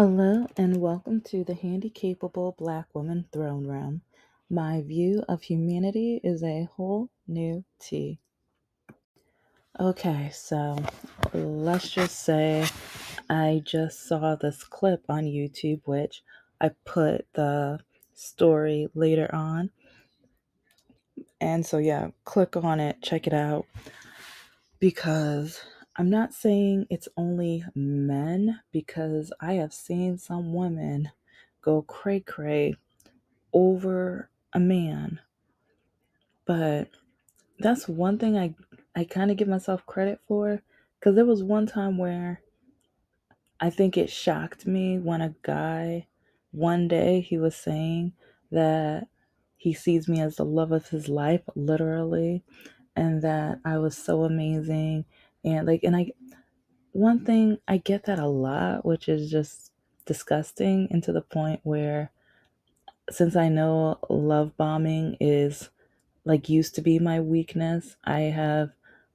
Hello and welcome to the Handicapable Black Woman Throne Room. My view of humanity is a whole new tea. Okay, so let's just say I just saw this clip on YouTube, which I put the story later on. And so, yeah, click on it, check it out, because I'm not saying it's only men, because I have seen some women go cray cray over a man. But that's one thing I kind of give myself credit for, because there was one time where I think it shocked me when a guy, one day, he was saying that he sees me as the love of his life, literally, and that I was so amazing. One thing, I get that a lot, which is just disgusting, and to the point where, since I know love bombing is like used to be my weakness, I have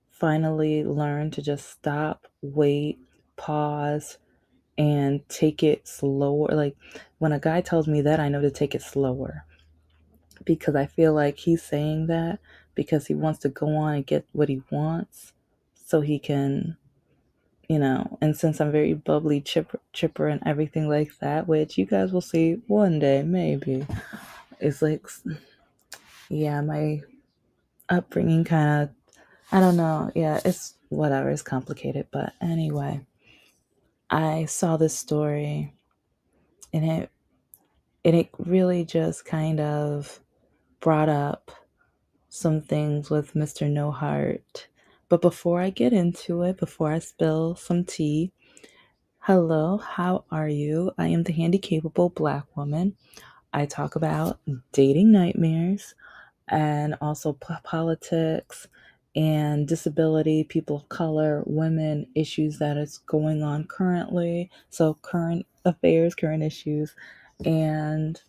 finally learned to just stop, wait, pause, and take it slower. Like when a guy tells me that, I know to take it slower, because I feel like he's saying that because he wants to go on and get what he wants so he can, and since I'm very bubbly, chipper and everything like that, which you guys will see one day, maybe, it's like, yeah, my upbringing kind of, I don't know. Yeah, it's whatever. It's complicated. But anyway, I saw this story, and it really just kind of brought up some things with Mr. No Heart. But before I get into it, before I spill some tea, hello, how are you? I am the Handicapable Black Woman. I talk about dating nightmares, and also politics and disability, people of color, women, issues that is going on currently. So current affairs, current issues, and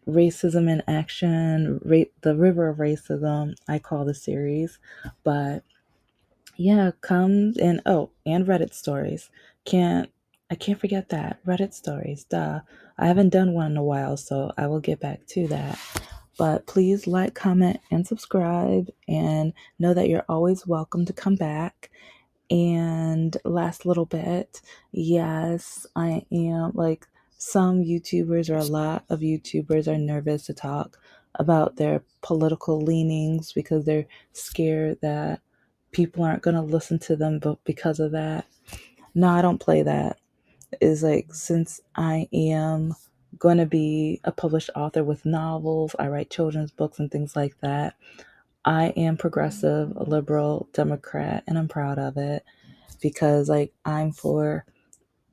racism in action, the river of racism, I call the series. But yeah, comes and and Reddit stories. Can't I can't forget that. Reddit stories, duh. I haven't done one in a while, so I will get back to that. But please like, comment, and subscribe, and know that you're always welcome to come back. And last little bit, yes, I am, like, some YouTubers, or a lot of YouTubers, are nervous to talk about their political leanings because they're scared that people aren't going to listen to them, but because of that. No, I don't play that. Is like, since I am going to be a published author with novels, I write children's books and things like that. I am progressive, liberal, Democrat, and I'm proud of it, because like I'm for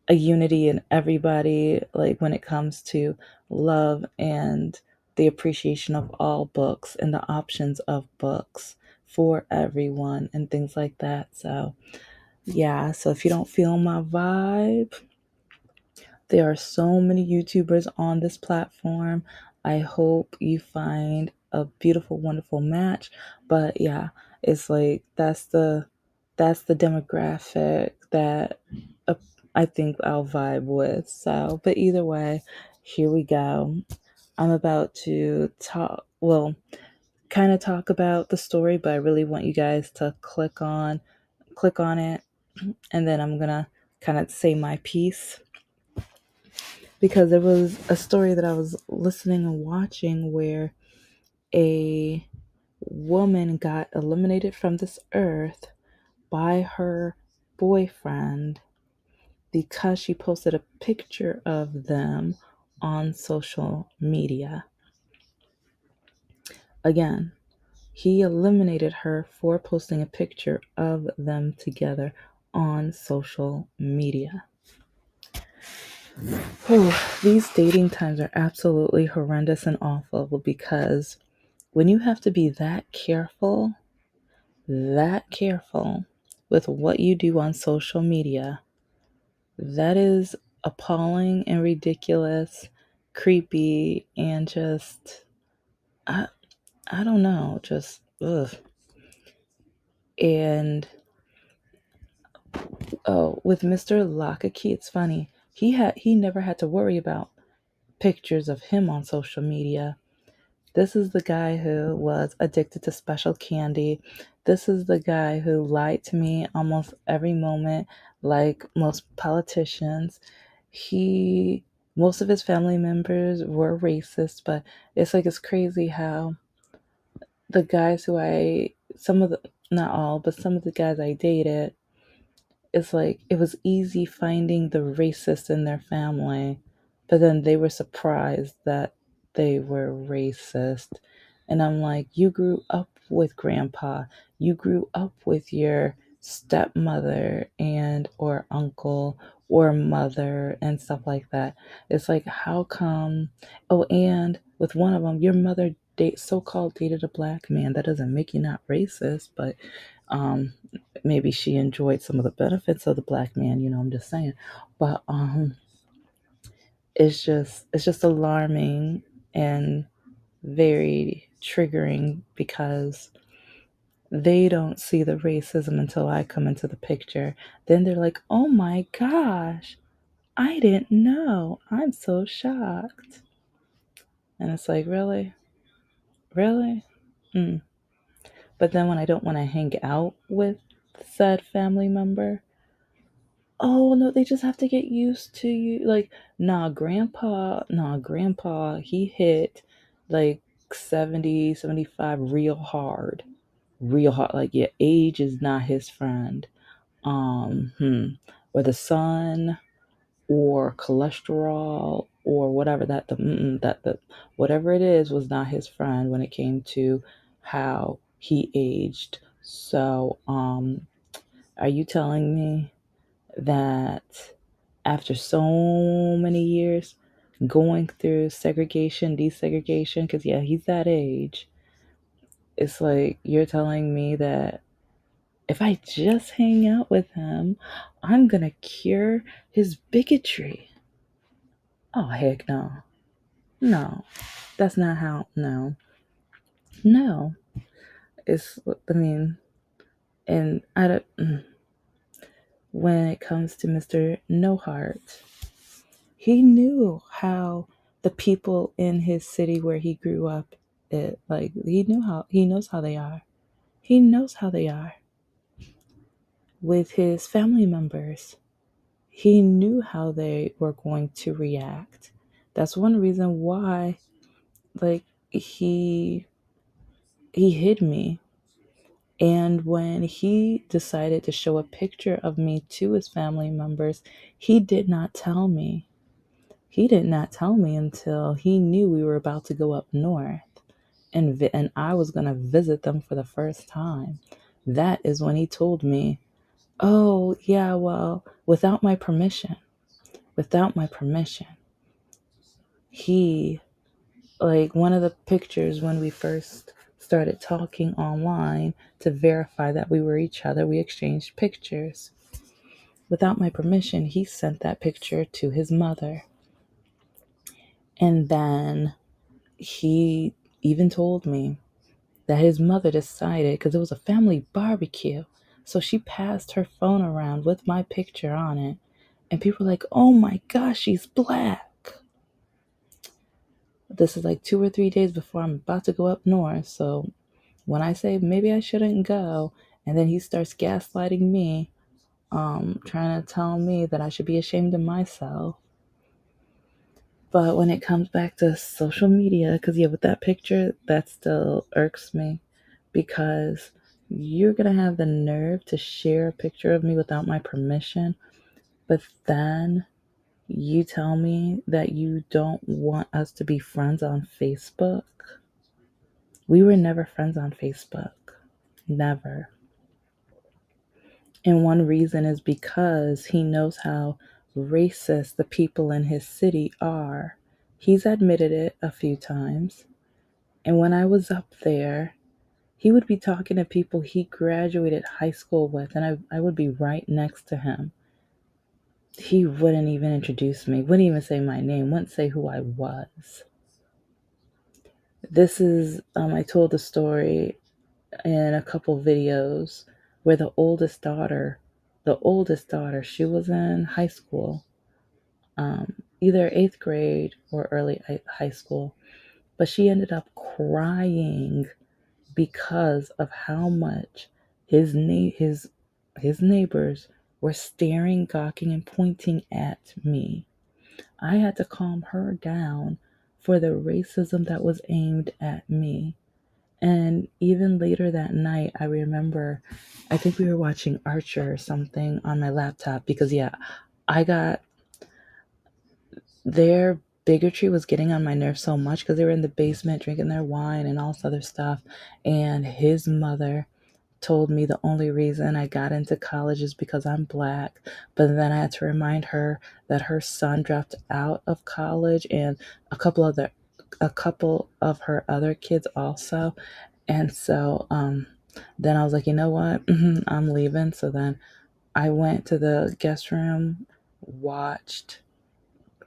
a unity in everybody, like when it comes to love and the appreciation of all books and the options of books for everyone and things like that. So yeah, so if you don't feel my vibe, there are so many YouTubers on this platform. I hope you find a beautiful, wonderful match. But yeah, it's like that's the demographic that uh, I think I'll vibe with. So, but either way, here we go. I'm about to kind of talk about the story, but I really want you guys to click on it, and then I'm gonna kind of say my piece, because there was a story that I was listening and watching where a woman got eliminated from this earth by her boyfriend because she posted a picture of them on social media. Again, he eliminated her for posting a picture of them together on social media. These dating times are absolutely horrendous and awful, because when you have to be that careful with what you do on social media, that is appalling and ridiculous, creepy, and just, I, I don't know, just, ugh. And, with Mr. Lockakey, it's funny. He never had to worry about pictures of him on social media. This is the guy who was addicted to special candy. This is the guy who lied to me almost every moment, like most politicians. He, most of his family members were racist, but it's crazy how the guys who some of the, not all, but some of the guys I dated, it's like it was easy finding the racist in their family, but then they were surprised that they were racist. And I'm like, you grew up with grandpa, you grew up with your stepmother and or uncle or mother and stuff like that. It's like, how come? Oh, and with one of them, your mother so-called dated a black man. That doesn't make you not racist, but um maybe she enjoyed some of the benefits of the black man, I'm just saying. But it's just alarming and very triggering because they don't see the racism until I come into the picture. Then they're like, "Oh my gosh, I didn't know. I'm so shocked." And it's like, really? Really? Mm. But then when I don't want to hang out with said family member, oh no, they just have to get used to you. Like, nah, grandpa, he hit like 70, 75 real hard. Real hard. Like, your age is not his friend. Or the sun or cholesterol or whatever that the whatever it is was not his friend when it came to how he aged. So, are you telling me that after so many years going through segregation, desegregation, because yeah, he's that age, it's like you're telling me that if I just hang out with him, I'm gonna cure his bigotry. Oh, heck no. No, that's not how. No, no. I mean, and I don't. When it comes to Mr. No Heart, he knew how the people in his city where he grew up, he knows how they are. He knows how they are with his family members. He knew how they were going to react. That's one reason why, like, he hid me. And when he decided to show a picture of me to his family members, he did not tell me. He did not tell me until he knew we were about to go up north and I was going to visit them for the first time. That is when he told me, "Oh, yeah, well, without my permission, he, like, one of the pictures when we first started talking online to verify that we were each other, we exchanged pictures. Without my permission, he sent that picture to his mother. And then he even told me that his mother decided, because it was a family barbecue, so she passed her phone around with my picture on it. And people were like, "Oh my gosh, she's black." This is like 2 or 3 days before I'm about to go up north. So when I say maybe I shouldn't go, and then he starts gaslighting me, trying to tell me that I should be ashamed of myself. But when it comes back to social media, because yeah, with that picture, that still irks me because you're going to have the nerve to share a picture of me without my permission, but then you tell me that you don't want us to be friends on Facebook. We were never friends on Facebook. Never. And one reason is because he knows how racist the people in his city are. He's admitted it a few times. And when I was up there, he would be talking to people he graduated high school with, and I would be right next to him. He wouldn't even introduce me, wouldn't even say my name, wouldn't say who I was. This is, I told the story in a couple videos where the oldest daughter, she was in high school. either eighth grade or early high school. But she ended up crying because of how much his neighbors were staring, gawking, and pointing at me. I had to calm her down for the racism that was aimed at me. And even later that night, I remember, I think we were watching Archer or something on my laptop because, yeah, I got their bigotry was getting on my nerves so much because they were in the basement drinking their wine and all this other stuff. And his mother told me the only reason I got into college is because I'm black. But then I had to remind her that her son dropped out of college and a couple other a couple of her other kids also. And so then I was like, you know what? I'm leaving. So then I went to the guest room, watched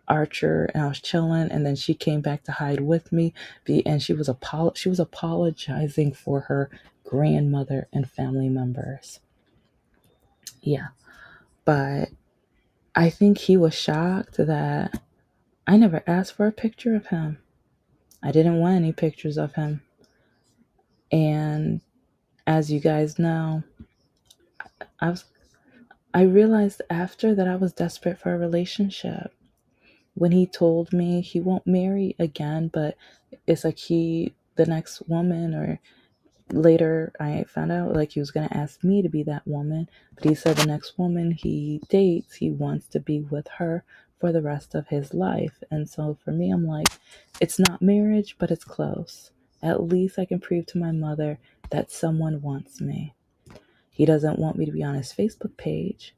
Archer, and I was chilling. And then she came back to hide with me, and she was apologizing for her grandmother and family members. Yeah, but I think he was shocked that I never asked for a picture of him. I didn't want any pictures of him. And as you guys know, I was I realized after that I was desperate for a relationship. When he told me he won't marry again, but it's like the next woman, or later I found out like he was going to ask me to be that woman, but he said the next woman he dates, he wants to be with her for the rest of his life. And so for me, I'm like, it's not marriage, but it's close. At least I can prove to my mother that someone wants me. He doesn't want me to be on his Facebook page.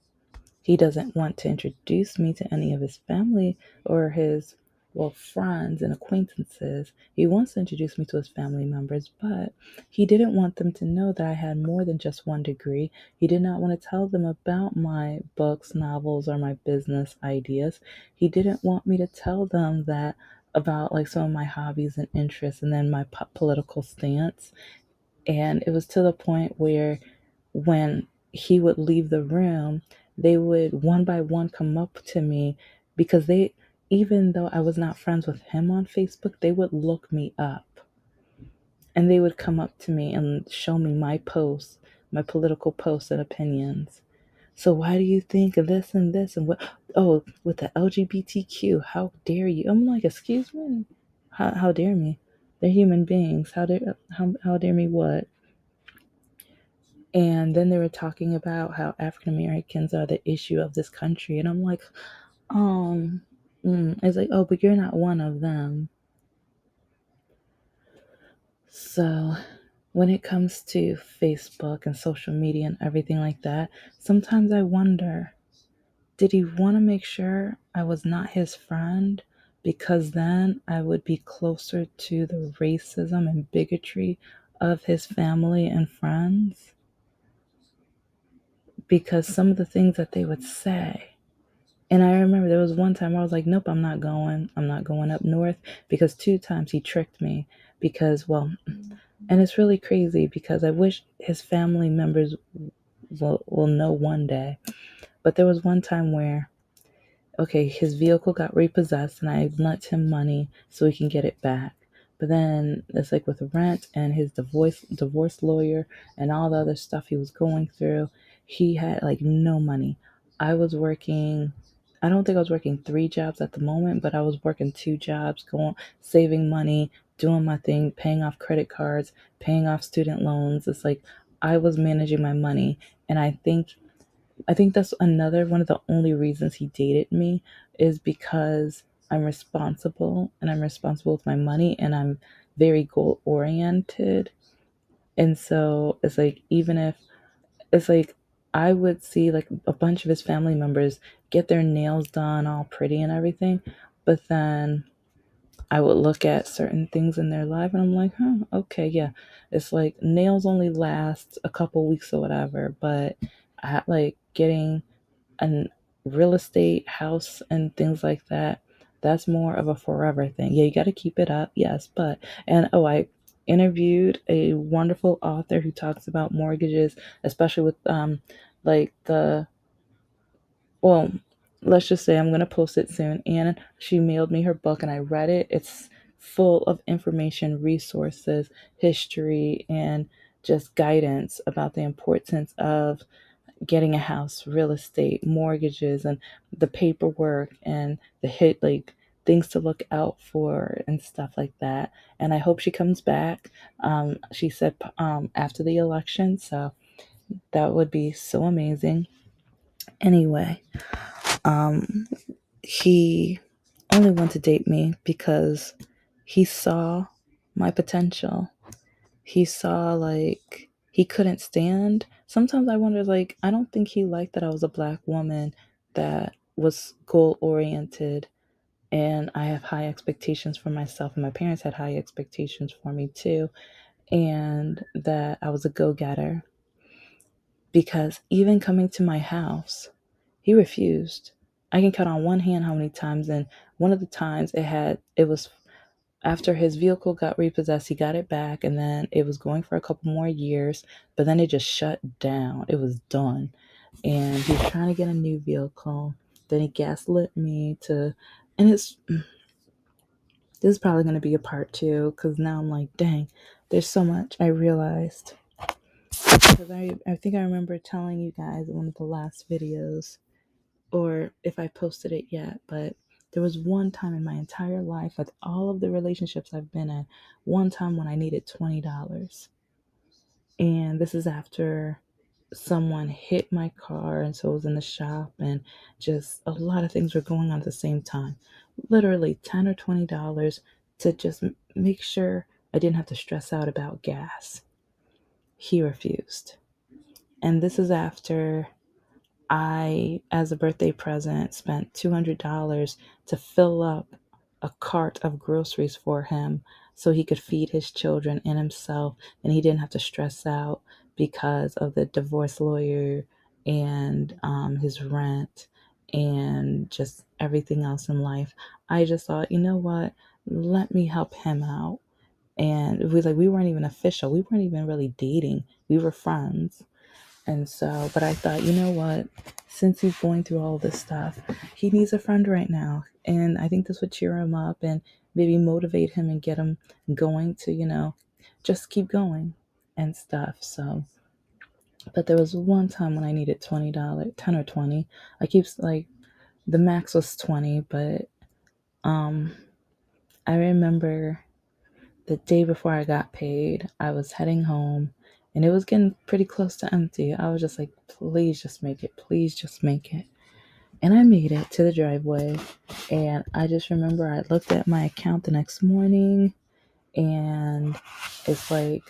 He doesn't want to introduce me to any of his family or his, well, friends and acquaintances. He wants to introduce me to his family members, but he didn't want them to know that I had more than just one degree. He did not want to tell them about my books, novels, or my business ideas. He didn't want me to tell them that about like some of my hobbies and interests and then my political stance. And it was to the point where when he would leave the room, they would one by one come up to me because even though I was not friends with him on Facebook, they would look me up and they would come up to me and show me my posts, my political posts and opinions. So why do you think of this and this and what? Oh, with the LGBTQ, how dare you? I'm like, excuse me, how dare me? They're human beings. How dare me? What? And then they were talking about how African Americans are the issue of this country. And I'm like, um, it's like, oh, but you're not one of them. So when it comes to Facebook and social media and everything like that, sometimes I wonder, did he want to make sure I was not his friend? Because then I would be closer to the racism and bigotry of his family and friends. Because some of the things that they would say. And I remember there was one time I was like, nope, I'm not going. I'm not going up north because two times he tricked me because, well, and it's really crazy because I wish his family members will know one day. But there was one time where, okay, his vehicle got repossessed and I lent him money so he can get it back. But then it's like with rent and his divorce lawyer and all the other stuff he was going through, he had like no money. I was working, I don't think I was working three jobs at the moment, but I was working two jobs, going saving money, doing my thing, paying off credit cards, paying off student loans. It's like I was managing my money. And I think that's another one of the only reasons he dated me is because I'm responsible and I'm responsible with my money and I'm very goal oriented. And so it's like, even if it's like, I would see like a bunch of his family members get their nails done all pretty and everything, but then I would look at certain things in their life and I'm like, okay, yeah. It's like nails only last a couple weeks or whatever, but I like getting and real estate, house, and things like that, that's more of a forever thing. Yeah, you got to keep it up, yes, but, and oh, I interviewed a wonderful author who talks about mortgages, especially with like the, well, let's just say I'm going to post it soon. And she mailed me her book and I read it. It's full of information, resources, history, and just guidance about the importance of getting a house, real estate, mortgages, and the paperwork and the hit, like things to look out for and stuff like that. And I hope she comes back. She said after the election, so that would be so amazing. Anyway, um, he only wanted to date me because he saw my potential. He saw like he couldn't stand. Sometimes I wonder, like, I don't think he liked that I was a black woman that was goal oriented, and I have high expectations for myself, and my parents had high expectations for me too, and that I was a go getter. Because even coming to my house, he refused. I can count on one hand how many times, and one of the times it was after his vehicle got repossessed. He got it back, and then it was going for a couple more years, but then it just shut down. It was done. And he was trying to get a new vehicle. Then he gaslit me to, and this is probably going to be a part two because now I'm like, dang, there's so much I realized. Because I think I remember telling you guys in one of the last videos, or if I posted it yet, but there was one time in my entire life, with all of the relationships I've been in, one time when I needed $20. And this is after someone hit my car, and so I was in the shop, and just a lot of things were going on at the same time. Literally $10 or $20 to just make sure I didn't have to stress out about gas. He refused. And this is after I, as a birthday present, spent $200 to fill up a cart of groceries for him so he could feed his children and himself, and he didn't have to stress out because of the divorce lawyer and his rent and just everything else in life. I just thought, you know what? Let me help him out. And we weren't even official. We weren't even really dating. We were friends. And so, but I thought, you know what? Since he's going through all this stuff, he needs a friend right now. And I think this would cheer him up and maybe motivate him and get him going to, just keep going and stuff. So, but there was one time when I needed $20, 10 or 20. I keep like the max was 20, but um I remember the day before I got paid, I was heading home and it was getting pretty close to empty. I was just like, please just make it. Please just make it. And I made it to the driveway. And I just remember I looked at my account the next morning, and it's like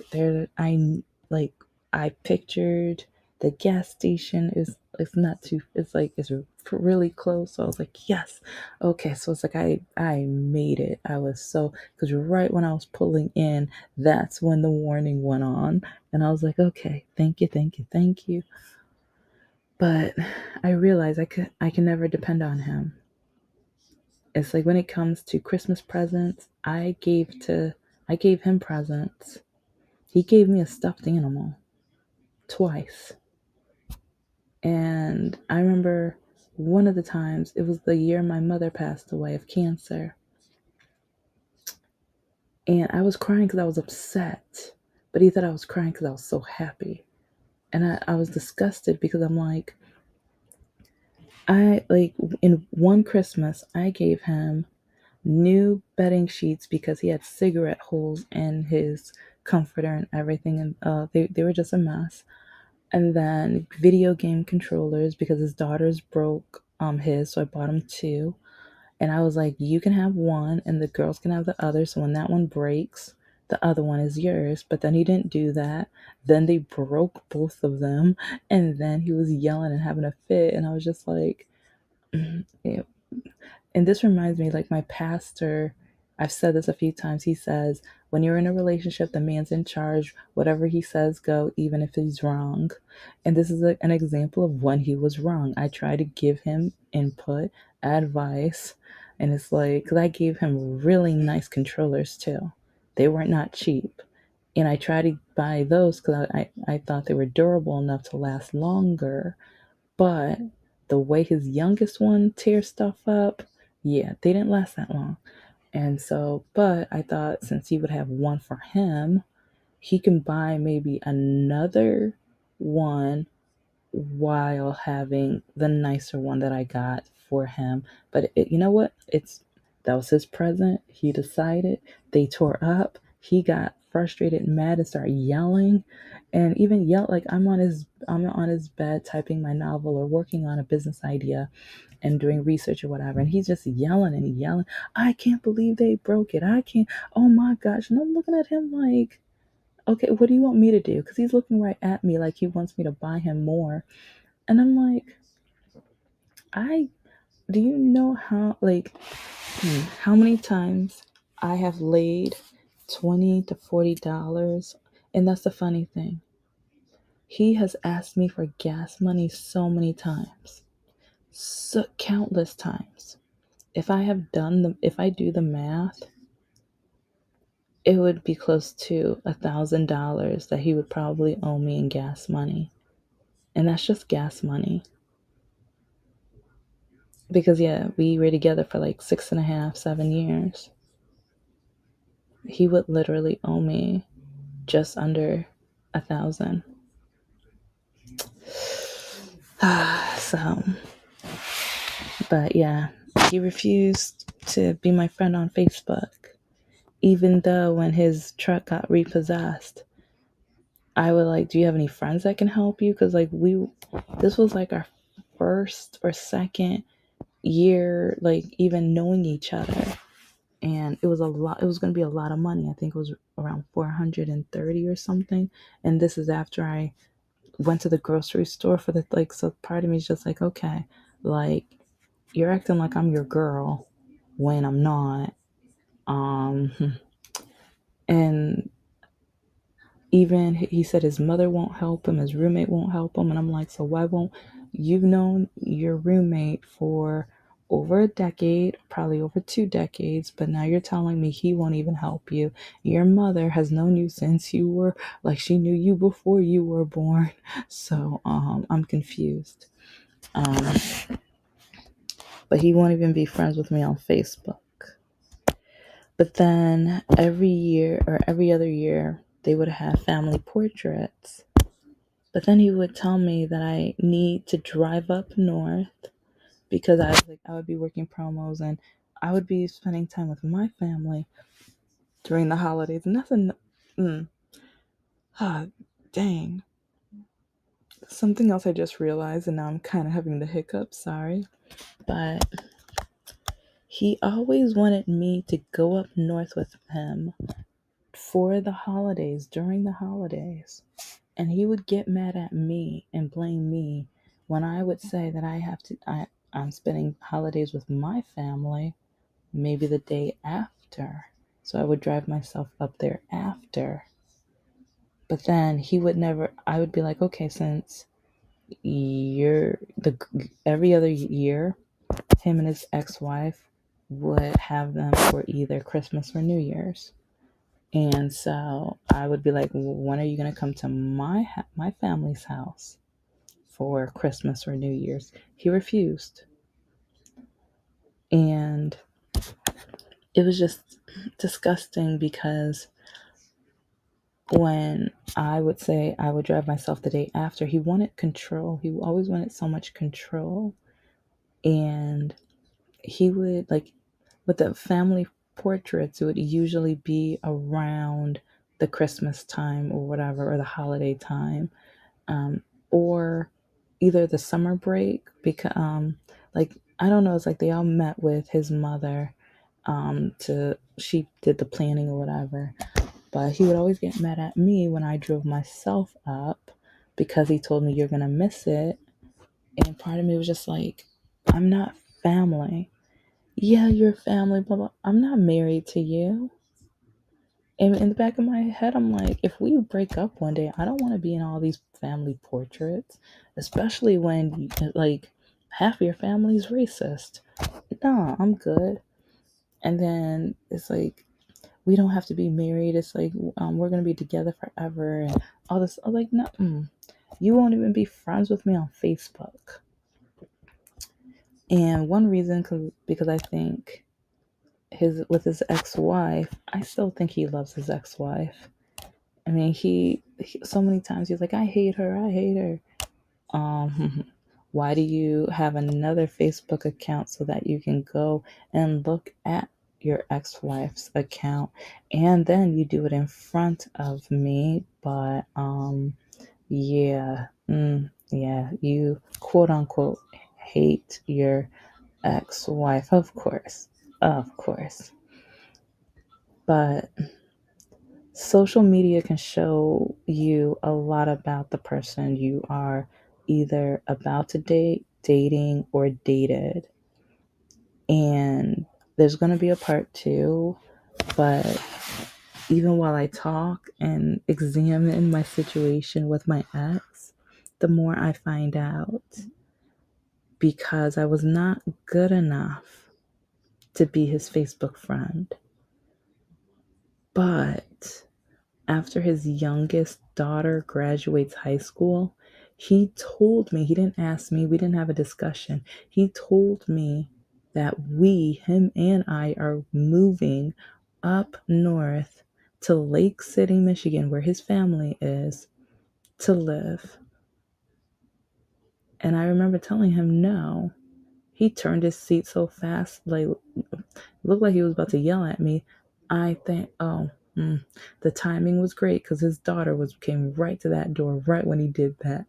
like I pictured the gas station is it's not too it's like it's really close. So I was like, yes. Okay, so it's like I made it. I was so, because right when I was pulling in, that's when the warning went on, and I was like, okay, thank you, thank you, thank you. But I realized I can never depend on him. It's like when it comes to Christmas presents, I gave him presents. He gave me a stuffed animal twice. And I remember one of the times, it was the year my mother passed away of cancer. And I was crying because I was upset. But he thought I was crying because I was so happy. And I was disgusted because I'm like, in one Christmas, I gave him new bedding sheets because he had cigarette holes in his comforter and everything. And they were just a mess. And then video game controllers because his daughters broke his, so I bought him two. And I was like, you can have one and the girls can have the other, so when that one breaks, the other one is yours. But then he didn't do that. Then they broke both of them, and then he was yelling and having a fit, and I was just like, yeah. And this reminds me, like my pastor, I've said this a few times. He says, when you're in a relationship, the man's in charge. Whatever he says, go, even if he's wrong. And this is an example of when he was wrong. I try to give him input, advice. And it's like, because I gave him really nice controllers too. They were not cheap. And I tried to buy those because I thought they were durable enough to last longer. But the way his youngest one tears stuff up, yeah, they didn't last that long. And so, but I thought since he would have one for him, he can buy maybe another one while having the nicer one that I got for him. But you know what? That was his present. He decided. They tore up. He got frustrated, mad, and started yelling, and even yelled like I'm on his bed typing my novel or working on a business idea and doing research or whatever, and he's just yelling and yelling. I can't believe they broke it. I can't. Oh my gosh! And I'm looking at him like, okay, what do you want me to do? Because he's looking right at me like he wants me to buy him more. And I'm like, I do you know how many times I have laid $20 to $40? And that's the funny thing. He has asked me for gas money so many times. So countless times. If I do the math, it would be close to $1,000 that he would probably owe me in gas money. And that's just gas money. Because yeah, we were together for like 6.5, 7 years. He would literally owe me just under 1,000. So, but yeah, he refused to be my friend on Facebook, even though when his truck got repossessed, I would like, do you have any friends that can help you? Because like this was like our first or second year, like even knowing each other. And it was a lot. It was going to be a lot of money. I think it was around 430 or something. And this is after I went to the grocery store for the like. So part of me is just like, okay, like you're acting like I'm your girl when I'm not. And even he said his mother won't help him, his roommate won't help him, and I'm like, so why won't you've known your roommate for over a decade, probably over 2 decades, but now you're telling me he won't even help you. Your mother has known you since you were like she knew you before you were born. So I'm confused. Um, but he won't even be friends with me on Facebook. But then every year or every other year, they would have family portraits. But then he would tell me that I need to drive up north because I would be working promos and I would be spending time with my family during the holidays. And that's ah, dang. Something else I just realized, and now I'm kind of having the hiccups. Sorry, but he always wanted me to go up north with him for the holidays, during the holidays. And he would get mad at me and blame me when I would say that I'm spending holidays with my family, maybe the day after. So I would drive myself up there after. But then he would never, I would be like, okay, since every other year, him and his ex-wife would have them for either Christmas or New Year's. And so I would be like, when are you going to come to my family's house for Christmas or New Year's? He refused. And it was just disgusting because when I would say I would drive myself the day after, he wanted control. He always wanted so much control. And he would, like, with the family portraits, it would usually be around the Christmas time or whatever, or the holiday time, or either the summer break, because like I don't know, it's like they all met with his mother, she did the planning or whatever, but he would always get mad at me when I drove myself up because he told me you're gonna miss it. And part of me was just like, I'm not family. Yeah, you're family, blah blah. I'm not married to you. And in the back of my head, I'm like, if we break up one day, I don't want to be in all these family portraits, especially when like half your family's racist. No, I'm good. And then it's like, we don't have to be married. It's like, we're going to be together forever and all this. I'm like, no, you won't even be friends with me on Facebook. And one reason, because I think with his ex-wife, I still think he loves his ex-wife. I mean, he so many times he's like, I hate her, I hate her. Why do you have another Facebook account so that you can go and look at your ex-wife's account, and then you do it in front of me? But yeah, yeah, you quote unquote hate your ex-wife, of course, of course. But social media can show you a lot about the person you are either about to date, dating, or dated. And there's going to be a part two, but even while I talk and examine my situation with my ex, the more I find out, because I was not good enough to be his Facebook friend. But after his youngest daughter graduates high school, he told me, he didn't ask me, we didn't have a discussion. He told me that him and I, are moving up north to Lake City, Michigan, where his family is, to live. And I remember telling him no. He turned his seat so fast, like, looked like he was about to yell at me. I think, the timing was great because his daughter came right to that door right when he did that.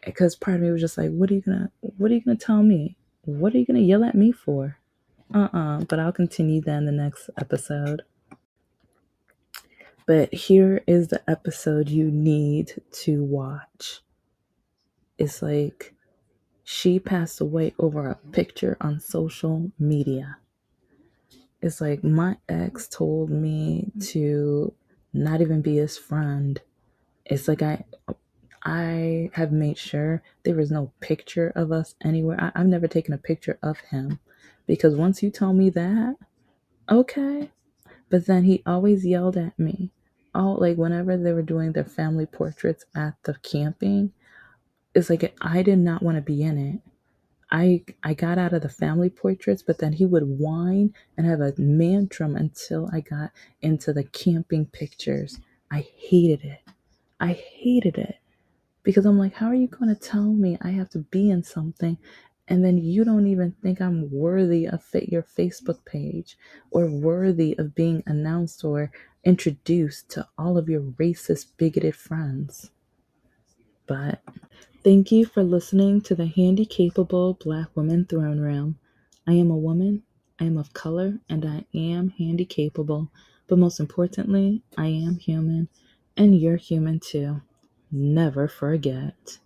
Because part of me was just like, what are you gonna tell me? What are you gonna yell at me for? But I'll continue that in the next episode. But here is the episode you need to watch. It's like she passed away over a picture on social media. It's like my ex told me to not even be his friend. It's like I have made sure there was no picture of us anywhere. I've never taken a picture of him, because once you tell me that, okay. But then he always yelled at me. Oh, like whenever they were doing their family portraits at the camping, it's like I did not want to be in it. I got out of the family portraits, but then he would whine and have a tantrum until I got into the camping pictures. I hated it. I hated it because I'm like, how are you going to tell me I have to be in something, and then you don't even think I'm worthy of your Facebook page, or worthy of being announced or introduced to all of your racist, bigoted friends? But thank you for listening to the Handicapable Black Woman Throne Room. I am a woman, I am of color, and I am handicapable. But most importantly, I am human, and you're human too. Never forget.